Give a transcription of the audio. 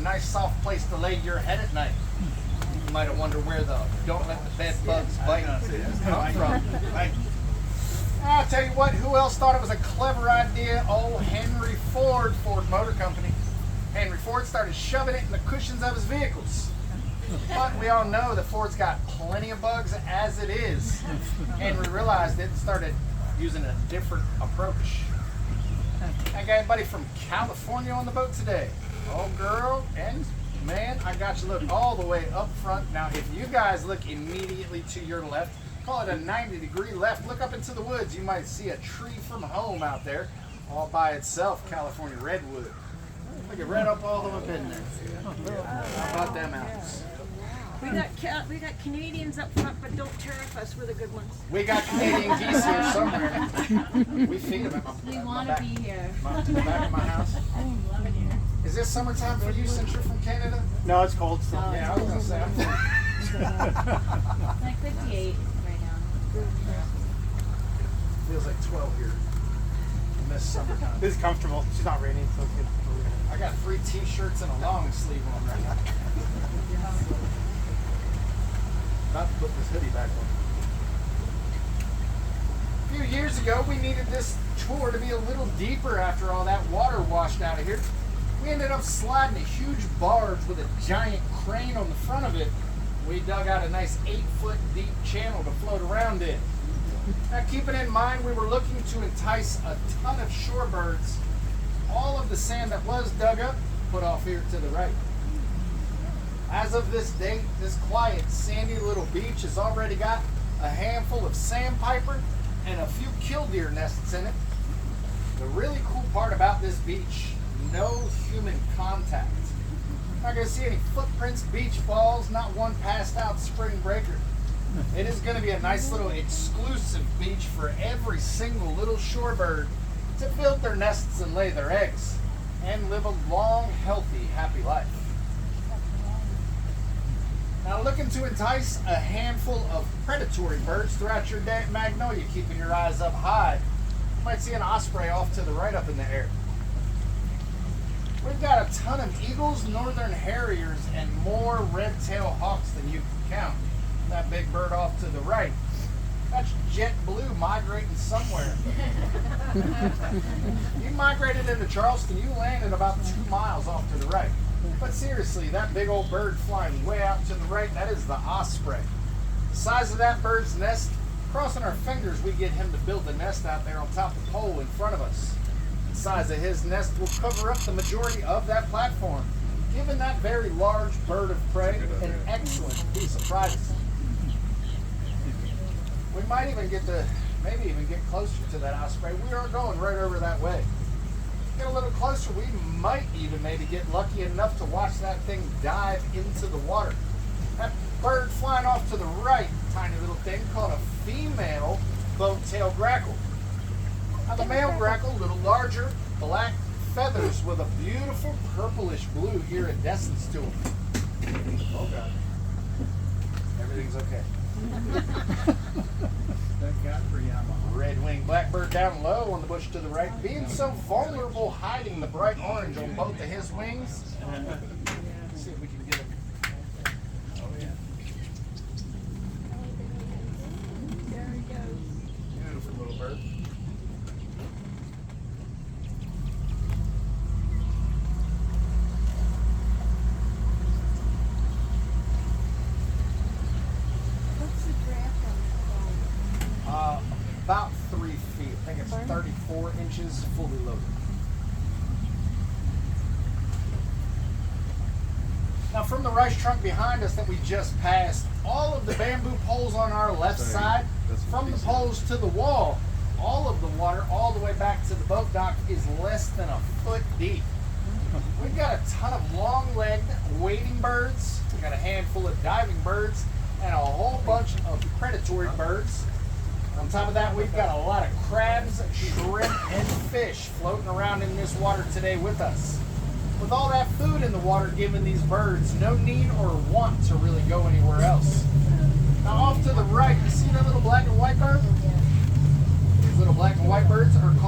nice soft place to lay your head at night. You might have wondered where the don't let the bed bugs bite come from. I'll tell you what, who else thought it was a clever idea? Old Henry Ford, Ford Motor Company. Henry Ford started shoving it in the cushions of his vehicles. But we all know that Ford's got plenty of bugs as it is. Henry realized it and started using a different approach. I got anybody from California on the boat today? Oh, girl and man, I got you look all the way up front. Now, if you guys look immediately to your left, call it a 90-degree left, look up into the woods, you might see a tree from home out there, all by itself, California redwood. Look at right up all the way in there. How about them apples? We got Canadians up front, but don't tariff us. We're the good ones. We got Canadian geese here somewhere. We feed them at We want to be here. to the back of my house. Love it here. Is this summertime for you since you're from Canada? No, it's cold still. Yeah, I was going to say. It's like 58 right now. Feels like 12 here. I miss summertime. This is comfortable. It's not raining, so it's good. I got 3 t-shirts and a long sleeve on right now. About to put this hoodie back on. A few years ago, we needed this tour to be a little deeper after all that water washed out of here. We ended up sliding a huge barge with a giant crane on the front of it. We dug out a nice 8-foot deep channel to float around in. Now, keeping in mind, we were looking to entice a ton of shorebirds. All of the sand that was dug up, put off here to the right. As of this date, this quiet, sandy little beach has already got a handful of sandpiper and a few killdeer nests in it. The really cool part about this beach, no human contact. Not going to see any footprints, beach balls, not one passed out spring breaker. It is going to be a nice little exclusive beach for every single little shorebird to build their nests and lay their eggs and live a long, healthy, happy life. Now, looking to entice a handful of predatory birds throughout your day at Magnolia, keeping your eyes up high. You might see an osprey off to the right up in the air. We've got a ton of eagles, northern harriers, and more red-tailed hawks than you can count. That big bird off to the right, that's JetBlue migrating somewhere. You migrated into Charleston, you landed about 2 miles off to the right. But seriously, that big old bird flying way out to the right, that is the osprey. The size of that bird's nest, crossing our fingers, we get him to build the nest out there on top of the pole in front of us. The size of his nest will cover up the majority of that platform, giving that very large bird of prey an excellent piece of privacy. We might even get to, maybe even get closer to that osprey. We are going right over that way. Get a little closer, we might even maybe get lucky enough to watch that thing dive into the water. That bird flying off to the right, tiny little thing called a female boat-tailed grackle. Now the male grackle, a little larger, black feathers with a beautiful purplish blue iridescence to them. Oh God. Everything's okay. Thank God for Yamaha. Red-winged blackbird down low on the bush to the right, being so vulnerable, hiding the bright orange on both of his wings. Let's see if we can get him. Oh yeah. There he goes. Beautiful little bird. What's the draft on About 3 feet. I think it's 34 inches fully loaded. Now from the rice trunk behind us that we just passed, all of the bamboo poles on our left side, from the poles to the wall, all of the water all the way back to the boat dock is less than a foot deep. We've got a ton of long-legged wading birds. We've got a handful of diving birds and a whole bunch of predatory birds. On top of that, we've got a lot of crabs, shrimp, and fish floating around in this water today with us. With all that food in the water giving these birds no need or want to really go anywhere else. Now off to the right, you see that little black and white bird? These little black and white birds are called